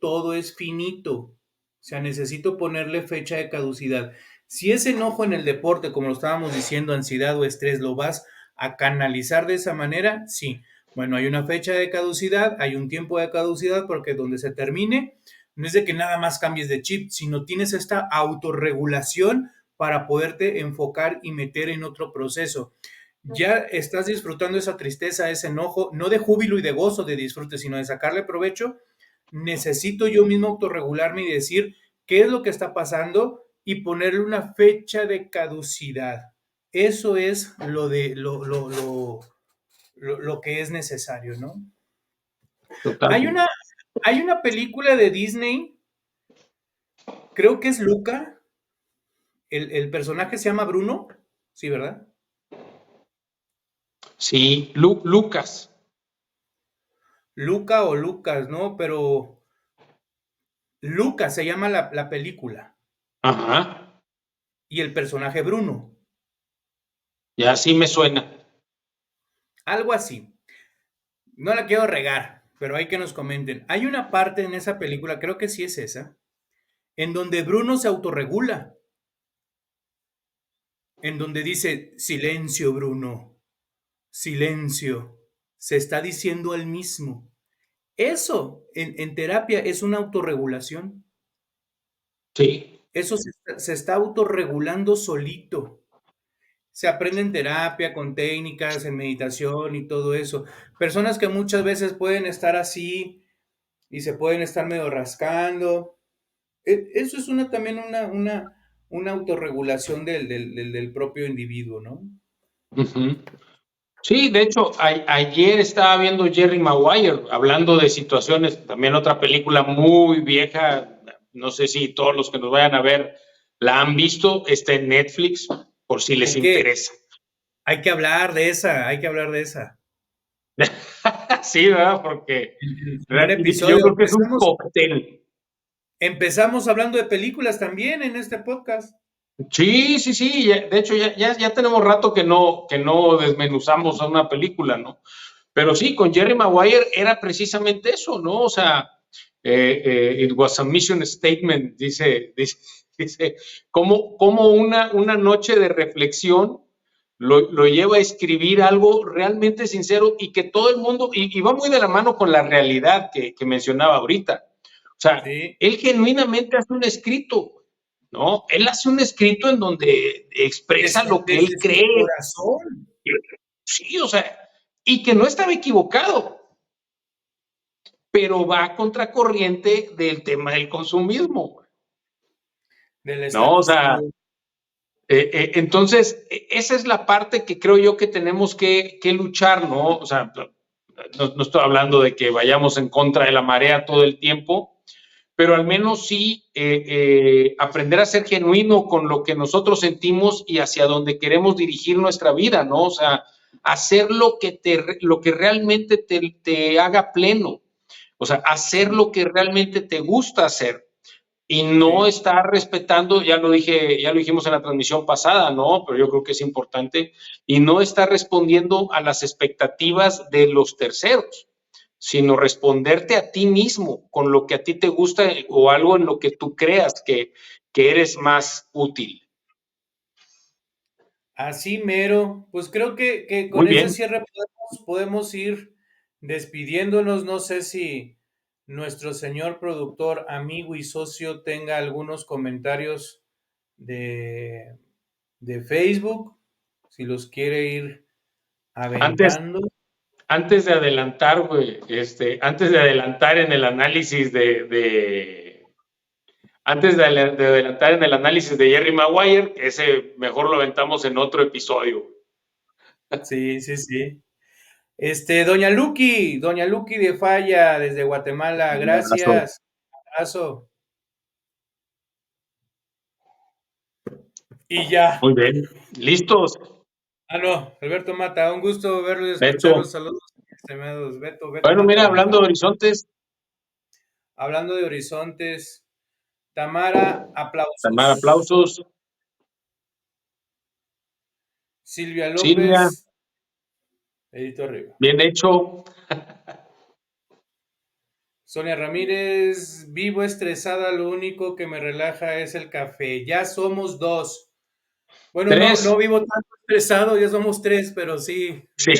Todo es finito. O sea, necesito ponerle fecha de caducidad. Si ese enojo en el deporte, como lo estábamos diciendo, ansiedad o estrés, lo vas a canalizar de esa manera, sí. Bueno, hay una fecha de caducidad, hay un tiempo de caducidad, porque donde se termine, no es de que nada más cambies de chip, sino tienes esta autorregulación para poderte enfocar y meter en otro proceso. Ya estás disfrutando esa tristeza, ese enojo, no de júbilo y de gozo, de disfrute, sino de sacarle provecho. Necesito yo mismo autorregularme y decir qué es lo que está pasando y ponerle una fecha de caducidad. Eso es lo que es necesario, ¿no? Hay totalmente. una, hay una película de Disney, creo que es Luca, el personaje se llama Bruno, sí, ¿verdad? Sí, Lucas. Luca o Lucas, ¿no? Pero Lucas se llama la película Ajá, y el personaje Bruno, ya sí me suena. algo así. No la quiero regar, pero hay que nos comenten. Hay una parte en esa película, creo que sí es esa, en donde Bruno se autorregula, en donde dice, silencio, Bruno, silencio. Se está diciendo al mismo. Eso en terapia es una autorregulación. Sí. Eso se está autorregulando solito. Se aprende en terapia, con técnicas, en meditación y todo eso. Personas que muchas veces pueden estar así y se pueden estar medio rascando. Eso es también una autorregulación del propio individuo, ¿no? Ujú. Sí, de hecho, ayer estaba viendo Jerry Maguire hablando de situaciones, también otra película muy vieja, no sé si todos los que nos vayan a ver la han visto, está en Netflix, por si les Hay que, interesa. hay que hablar de esa, hay que hablar de esa. Sí, ¿verdad? Porque En un yo episodio creo que es un cóctel. empezamos hablando de películas también en este podcast. Sí, sí, sí, de hecho ya tenemos rato que no desmenuzamos a una película, ¿no? Pero sí, con Jerry Maguire era precisamente eso, ¿no? O sea, it was a mission statement, dice como una noche de reflexión lo lleva a escribir algo realmente sincero y que todo el mundo, y va muy de la mano con la realidad que mencionaba ahorita. O sea, Sí, él genuinamente hace un escrito, ¿no? Él hace un escrito en donde expresa lo que él desde su cree. corazón. Sí, o sea, y que no estaba equivocado, pero va a contracorriente del tema del consumismo, Del ¿no? O status sea, quo. entonces, esa es la parte que creo yo que tenemos que luchar, ¿no? O sea, no estoy hablando de que vayamos en contra de la marea todo el tiempo, pero al menos sí aprender a ser genuino con lo que nosotros sentimos y hacia donde queremos dirigir nuestra vida, ¿no? O sea, hacer lo que realmente te haga pleno, o sea, hacer Sí, lo que realmente te gusta hacer y no sí. estar respetando, ya lo dije, ya lo dijimos en la transmisión pasada, ¿no? Pero yo creo que es importante, y no estar respondiendo a las expectativas de los terceros, sino responderte a ti mismo con lo que a ti te gusta o algo en lo que tú creas que eres más útil. Así mero. Pues creo que Muy con ese bien. cierre podemos ir despidiéndonos. No sé si nuestro señor productor, amigo y socio tenga algunos comentarios de, de Facebook, si los quiere ir Antes, aventando. antes de adelantar, güey, antes de adelantar en el análisis antes de adelantar en el análisis de Jerry Maguire, ese mejor lo aventamos en otro episodio. Sí, sí, sí. Doña Lucky de Falla desde Guatemala, Un abrazo. gracias. Abrazo. Y ya. Muy bien. ¿Listos? Ah, no, Alberto Mata, un gusto verlos y escucharlos. Beto. Saludos, estimados. Beto Bueno, mira, Mata. hablando de horizontes, Hablando de horizontes, Tamara, Tamara, aplausos. aplausos. Silvia Silvia, López, dedito arriba. bien hecho. Sonia Ramírez, vivo estresada, lo único que me relaja es el café. Ya somos dos. Bueno, no, Tres, no vivo tanto estresado, ya somos tres, pero sí, sí.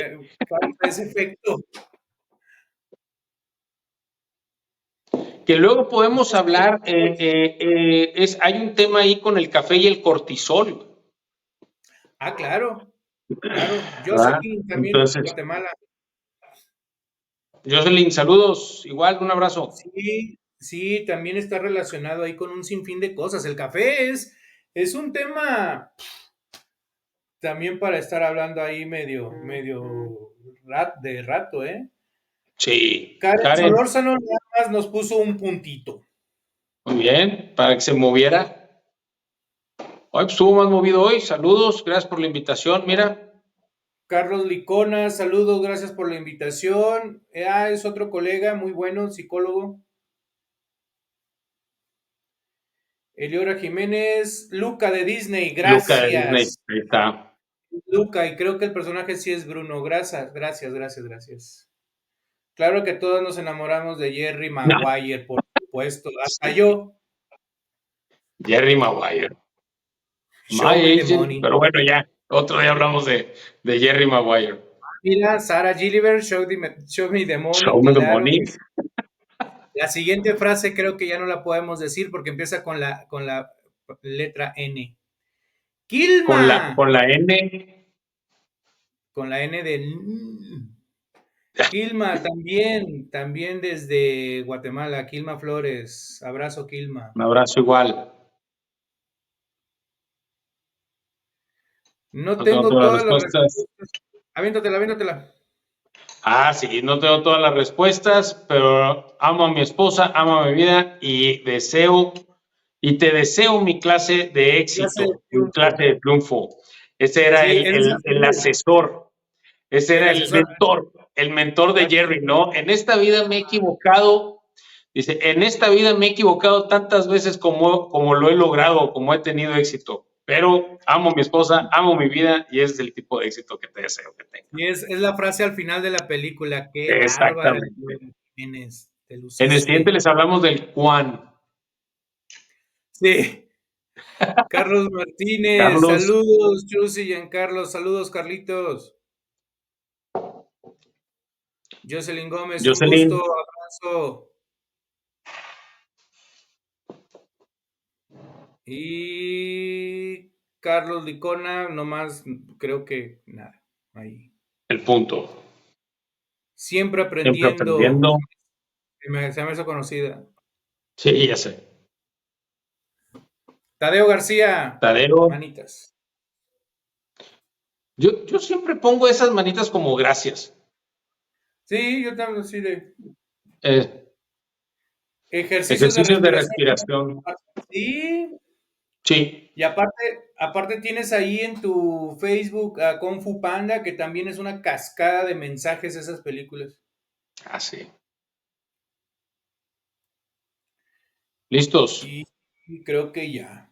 falta ese efecto. Que luego podemos hablar, hay un tema ahí con el café y el cortisol, Ah, claro, claro. ¿verdad? Jocelyn también de Entonces, Guatemala. Jocelyn, saludos, igual, un abrazo. Sí, sí, también está relacionado ahí con un sinfín de cosas. El café es un tema también para estar hablando ahí de rato, ¿eh? Sí, Karen Karen, Solórzano nada más nos puso un puntito. muy bien, para que se moviera. Hoy pues, estuvo más movido hoy, saludos, gracias por la invitación, mira. Carlos Licona, saludos, gracias por la invitación. Es otro colega muy bueno, psicólogo. Eliora Jiménez, Luca de Disney, Luca de Disney, gracias. ahí está. Luca, y creo que el personaje sí es Bruno. Gracias, gracias, gracias, gracias. Claro que todos nos enamoramos de Jerry No, Maguire, por supuesto. Hasta sí, yo. Jerry Maguire. My Show me the Agent, money. pero bueno, ya, otro día hablamos de Jerry Maguire. Mira, Sarah Gilliver, show me the money, Show me the claro money. que sí. La siguiente frase creo que ya no la podemos decir porque empieza con la letra N. Con la, ¡Quilma! con la N. Con la N de... Quilma, también desde Guatemala. Quilma Flores. Abrazo, Quilma. Un abrazo igual. No No tengo tengo todas las todas las respuestas. respuestas. Aviéntatela, aviéntatela. Ah, sí, no tengo todas las respuestas, pero amo a mi esposa, amo a mi vida y te deseo mi clase de Clase de éxito, mi clase triunfo. de triunfo. Ese era Sí, es el azul. asesor, ese El era asesor. el mentor de Así Jerry, ¿no? En esta vida me he equivocado, dice, en esta vida me he equivocado tantas veces como lo he logrado, como he tenido éxito, pero amo a mi esposa, amo mi vida y es el tipo de éxito que te deseo que tenga. es la frase al final de la película. Qué bárbara, Exactamente. Jiménez. Te En el siguiente luciste. les hablamos del Juan. Sí. Carlos Martínez, Carlos, saludos, Chus y Giancarlo, saludos, Carlitos. Jocelyn Gómez, un gusto, Jocelyn, abrazo. Y Carlos Licona, nomás creo que nada, ahí. el punto. Siempre Siempre aprendiendo, aprendiendo. se me hizo conocida. Sí, ya sé. Tadeo García, Tadeo. manitas. Yo siempre pongo esas manitas como gracias. Sí, yo también así de Eh, ejercicios de ejercicios de respiración. respiración. Sí, Sí, y aparte tienes ahí en tu Facebook a Kung Fu Panda, que también es una cascada de mensajes esas películas. así. ¿Listos? Y creo que ya.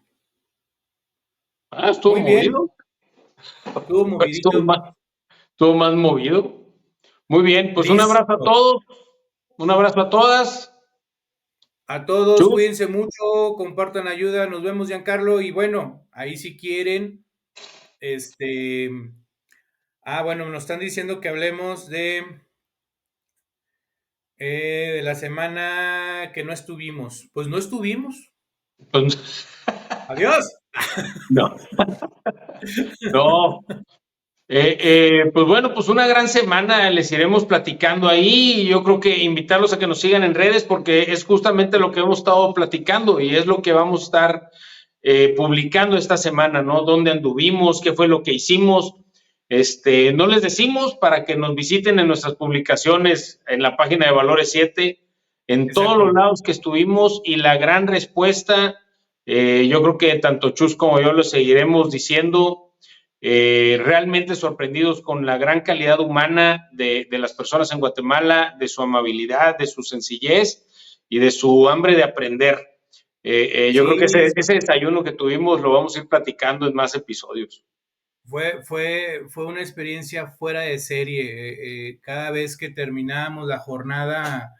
Ah, estuvo Muy bien, movido. estuvo Estuvo movidito. más, estuvo más movido. Muy bien, pues un abrazo a Listo. todos. Un abrazo a todas. A todos, Chus, cuídense mucho, compartan ayuda, nos vemos, Giancarlo. Y bueno, ahí si quieren, este. Bueno, nos están diciendo que hablemos de la semana que no estuvimos. Pues no estuvimos. pues, Adiós. no, no. Pues bueno, pues una gran semana les iremos platicando ahí y yo creo que invitarlos a que nos sigan en redes porque es justamente lo que hemos estado platicando y es lo que vamos a estar publicando esta semana, ¿no? ¿Dónde anduvimos? ¿Qué fue lo que hicimos? No les decimos para que nos visiten en nuestras publicaciones en la página de Valores 7, en todos Exacto. los lados que estuvimos y la gran respuesta, yo creo que tanto Chus como yo lo seguiremos diciendo, realmente sorprendidos con la gran calidad humana de las personas en Guatemala, de su amabilidad, de su sencillez y de su hambre de aprender. Yo creo que Sí, ese desayuno que tuvimos lo vamos a ir platicando en más episodios. fue una experiencia fuera de serie. Cada vez que terminábamos la jornada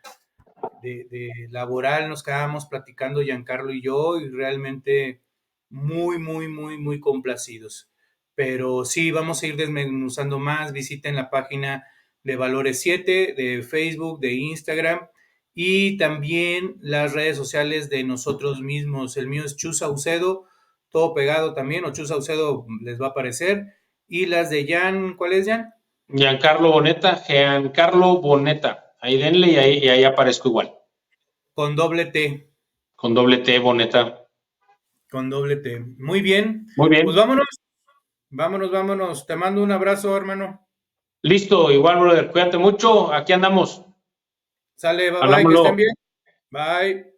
de laboral nos quedábamos platicando Giancarlo y yo y realmente muy, muy, muy, muy complacidos. Pero sí, vamos a ir desmenuzando más. Visiten la página de Valores 7, de Facebook, de Instagram y también las redes sociales de nosotros mismos. El mío es Chus Saucedo, todo pegado también, o Chus Saucedo les va a aparecer. Y las de Jan, ¿cuál es Jan? Giancarlo Boneta. Ahí denle y ahí aparezco igual. Con doble T. Con doble T, Boneta. Con doble T. Muy bien. Muy Pues bien. vámonos. Vámonos, vámonos. Te mando un abrazo, hermano. Listo, igual, brother. Cuídate mucho. Aquí andamos. Sale, bye bye, que estén Hablámoslo. bien. Bye.